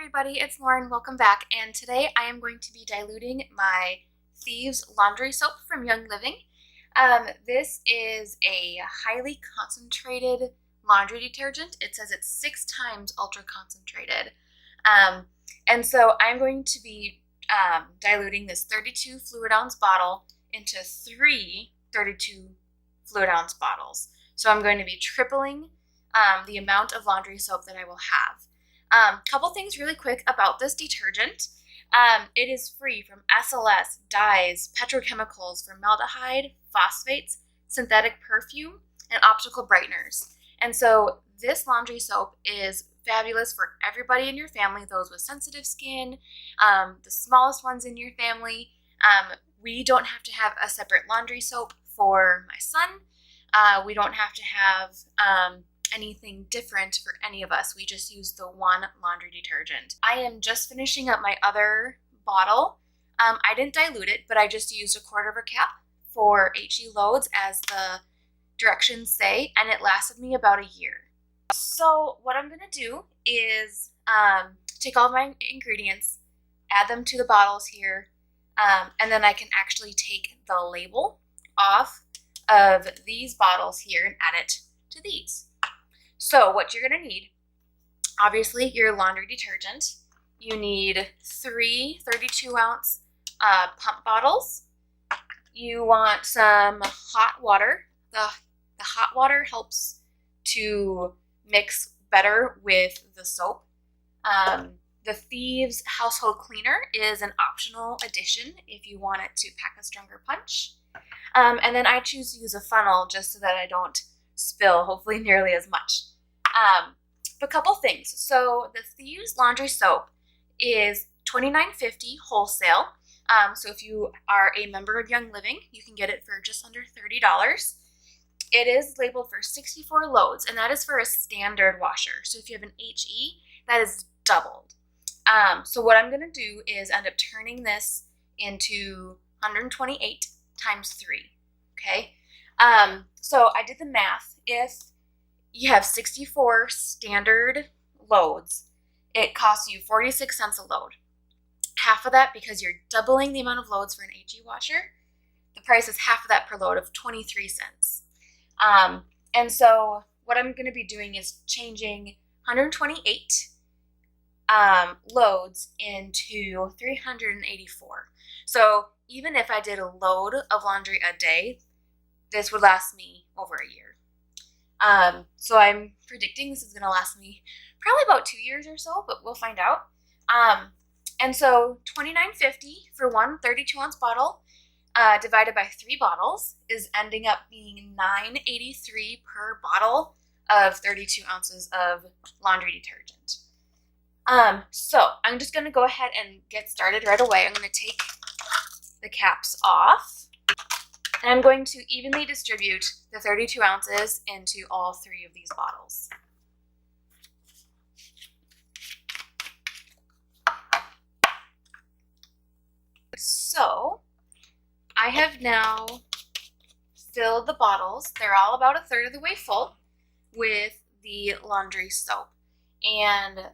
everybody, it's Lauren. Welcome back. And today I am going to be diluting my Thieves Laundry Soap from Young Living. This is a highly concentrated laundry detergent. It says it's 6 times ultra concentrated. And so I'm going to be diluting this 32 fluid ounce bottle into 3 32 fluid ounce bottles. So I'm going to be tripling the amount of laundry soap that I will have. Couple things really quick about this detergent. It is free from SLS, dyes, petrochemicals, formaldehyde, phosphates, synthetic perfume, and optical brighteners. And so this laundry soap is fabulous for everybody in your family, those with sensitive skin, the smallest ones in your family. We don't have to have a separate laundry soap for my son. We don't have to have anything different for any of us. We just use the one laundry detergent. I am just finishing up my other bottle. I didn't dilute it, but I just used 1/4 cap for HE loads as the directions say, and it lasted me about a year. So what I'm gonna do is take all of my ingredients, add them to the bottles here, and then I can actually take the label off of these bottles here and add it to these. So what you're going to need, obviously your laundry detergent. You need 3 32 ounce pump bottles. You want some hot water. The hot water helps to mix better with the soap. The Thieves household cleaner is an optional addition if you want it to pack a stronger punch. And then I choose to use a funnel just so that I don't spill hopefully nearly as much. A couple things. So the Thieves Laundry Soap is $29.50 wholesale. So if you are a member of Young Living, you can get it for just under $30. It is labeled for 64 loads, and that is for a standard washer. So if you have an HE, that is doubled. So what I'm going to do is end up turning this into 128 times 3. Okay. So I did the math. If you have 64 standard loads, it costs you 46 cents a load. Half of that, because you're doubling the amount of loads for an HE washer, the price is half of that per load of 23 cents. And so what I'm going to be doing is changing 128 loads into 384. So even if I did a load of laundry a day, this would last me over a year. So I'm predicting this is going to last me probably about 2 years or so, but we'll find out. And so $29.50 for one 32 ounce bottle divided by 3 bottles is ending up being $9.83 per bottle of 32 ounces of laundry detergent. So I'm just going to go ahead and get started right away. I'm going to take the caps off. And I'm going to evenly distribute the 32 ounces into all 3 of these bottles. So I have now filled the bottles. They're all about 1/3 of the way full with the laundry soap. And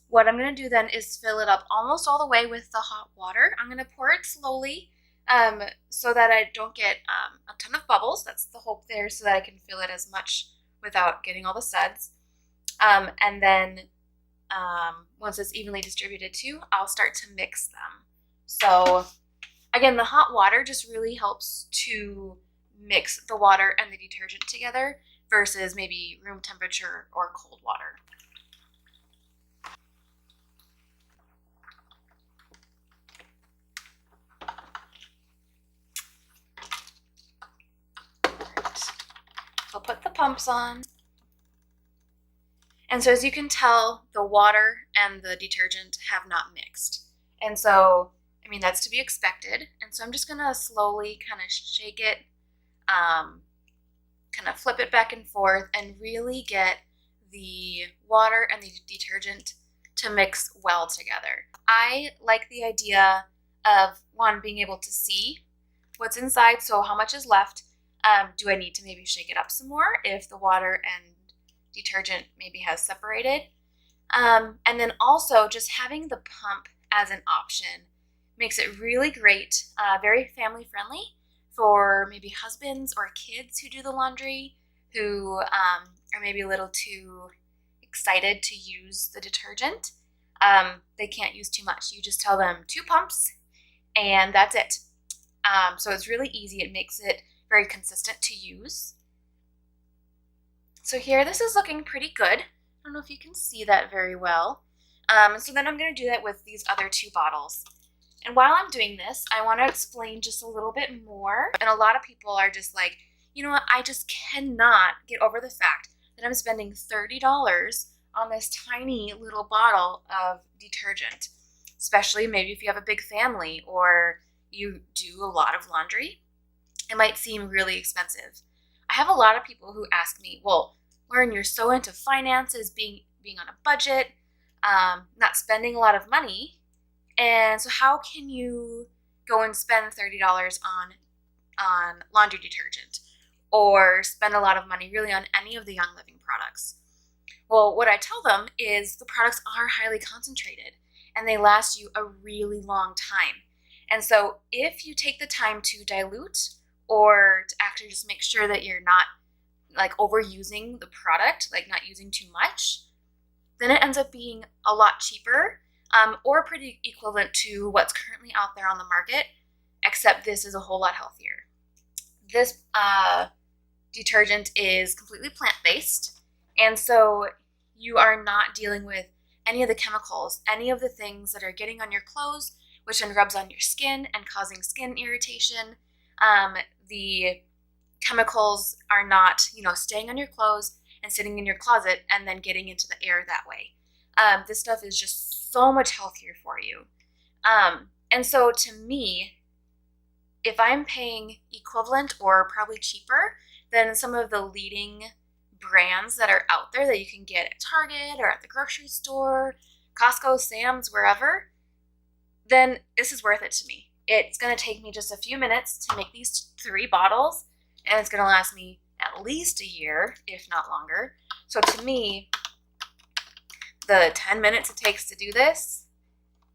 what I'm going to do then is fill it up almost all the way with the hot water. I'm going to pour it slowly so that I don't get a ton of bubbles. That's the hope there, so that I can fill it as much without getting all the suds. And then once it's evenly distributed too, I'll start to mix them. So again, the hot water just really helps to mix the water and the detergent together versus maybe room temperature or cold water. I'll put the pumps on. And so as you can tell, the water and the detergent have not mixed. And so, I mean, that's to be expected. And so I'm just going to slowly kind of shake it, kind of flip it back and forth, and really get the water and the detergent to mix well together. I like the idea of, one, being able to see what's inside, so how much is left. Do I need to maybe shake it up some more if the water and detergent maybe has separated? And then also just having the pump as an option makes it really great, very family friendly for maybe husbands or kids who do the laundry, who are maybe a little too excited to use the detergent. They can't use too much. You just tell them 2 pumps and that's it. So it's really easy. It makes it very consistent to use. So here, this is looking pretty good. I don't know if you can see that very well. So then I'm going to do that with these other 2 bottles. And while I'm doing this, I want to explain just a little bit more. And a lot of people are just like, you know what, I just cannot get over the fact that I'm spending $30 on this tiny little bottle of detergent, especially maybe if you have a big family or you do a lot of laundry. It might seem really expensive. I have a lot of people who ask me, well, Lauren, you're so into finances, being on a budget, not spending a lot of money, and so how can you go and spend $30 on laundry detergent or spend a lot of money really on any of the Young Living products? Well, what I tell them is the products are highly concentrated and they last you a really long time. And so if you take the time to dilute or to actually just make sure that you're not like overusing the product, like not using too much, then it ends up being a lot cheaper, or pretty equivalent to what's currently out there on the market, except this is a whole lot healthier. This detergent is completely plant-based, and so you are not dealing with any of the chemicals, any of the things that are getting on your clothes, which then rubs on your skin and causing skin irritation. The chemicals are not, staying on your clothes and sitting in your closet and then getting into the air that way. This stuff is just so much healthier for you. And so to me, if I'm paying equivalent or probably cheaper than some of the leading brands that are out there that you can get at Target or at the grocery store, Costco, Sam's, wherever, then this is worth it to me. It's going to take me just a few minutes to make these 3 bottles, and it's going to last me at least a year, if not longer. So to me, the 10 minutes it takes to do this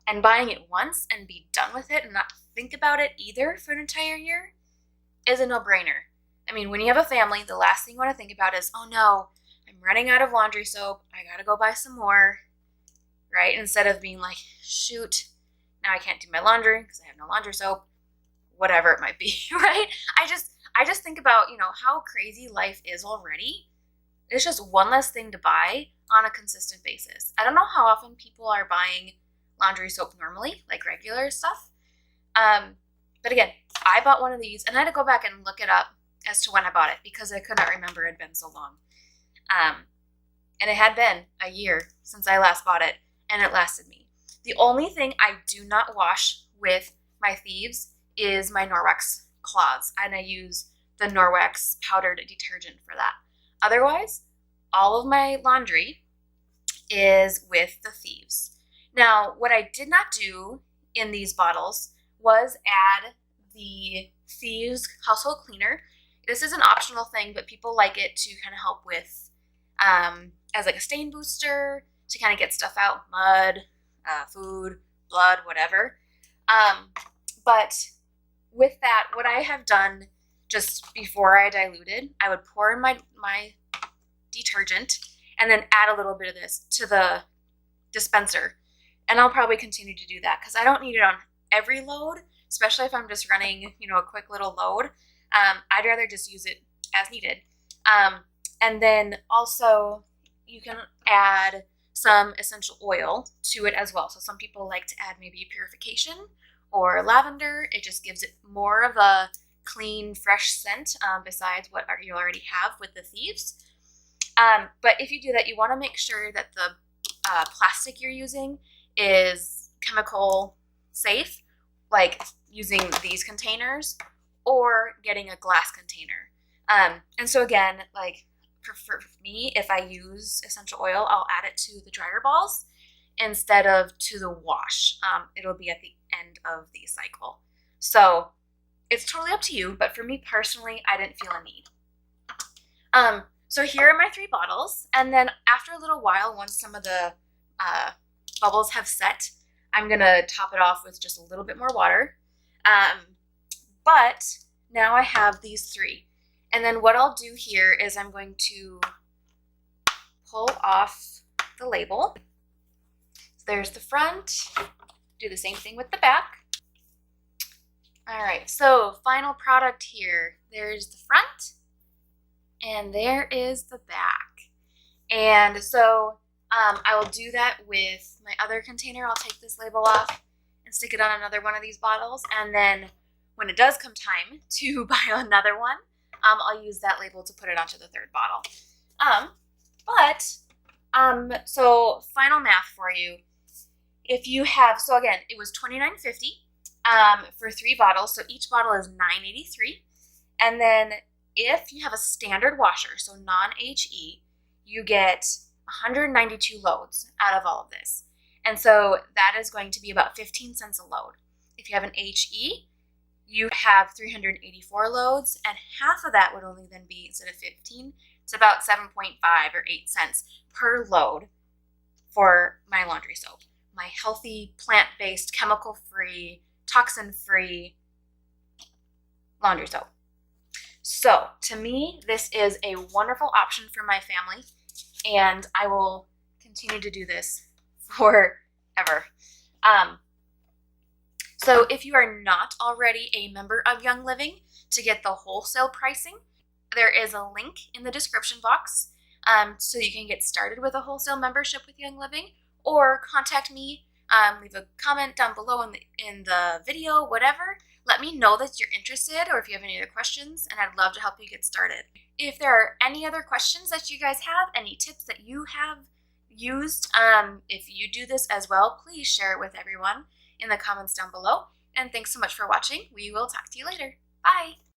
and buying it once and be done with it and not think about it either for an entire year is a no-brainer. I mean, when you have a family, the last thing you want to think about is, oh no, I'm running out of laundry soap. I got to go buy some more, right? Instead of being like, shoot, now I can't do my laundry because I have no laundry soap, whatever it might be, right? I just think about, how crazy life is already. It's just one less thing to buy on a consistent basis. I don't know how often people are buying laundry soap normally, like regular stuff. But again, I bought one of these and I had to go back and look it up as to when I bought it because I could not remember it had been so long. And it had been a year since I last bought it, and it lasted me. The only thing I do not wash with my Thieves is my Norwex cloths, and I use the Norwex powdered detergent for that. Otherwise, all of my laundry is with the Thieves. Now, what I did not do in these bottles was add the Thieves household cleaner. This is an optional thing, but people like it to kind of help with, as like a stain booster, to kind of get stuff out, mud, food, blood, whatever. But with that, what I have done just before I diluted, I would pour in my detergent and then add a little bit of this to the dispenser. And I'll probably continue to do that because I don't need it on every load, especially if I'm just running, a quick little load. I'd rather just use it as needed. And then also you can add some essential oil to it as well. So some people like to add maybe purification or lavender. It just gives it more of a clean, fresh scent besides what you already have with the Thieves. But if you do that, you want to make sure that the plastic you're using is chemical safe, like using these containers or getting a glass container. And so again, like for me, if I use essential oil, I'll add it to the dryer balls instead of to the wash. It'll be at the end of the cycle. So it's totally up to you, but for me personally, I didn't feel a need. So here are my 3 bottles, and then after a little while, once some of the bubbles have set, I'm going to top it off with just a little bit more water. But now I have these 3. And then what I'll do here is I'm going to pull off the label. So there's the front. Do the same thing with the back. All right, so final product here. There's the front, and there is the back. And so I will do that with my other container. I'll take this label off and stick it on another one of these bottles, and then when it does come time to buy another one, I'll use that label to put it onto the 3rd bottle. So final math for you. If you have, so again, it was $29.50 for 3 bottles, so each bottle is $9.83. And then if you have a standard washer, so non-HE, you get 192 loads out of all of this. And so that is going to be about 15 cents a load. If you have an HE, you have 384 loads, and half of that would only then be, instead of 15, it's about 7.5 or 8 cents per load for my laundry soap. My healthy, plant-based, chemical-free, toxin-free laundry soap. So to me, this is a wonderful option for my family, and I will continue to do this forever. So if you are not already a member of Young Living, to get the wholesale pricing, there is a link in the description box so you can get started with a wholesale membership with Young Living, or contact me, leave a comment down below in the video, whatever. Let me know that you're interested, or if you have any other questions, and I'd love to help you get started. If there are any other questions that you guys have, any tips that you have used, if you do this as well, please share it with everyone in the comments down below. And thanks so much for watching. We will talk to you later. Bye!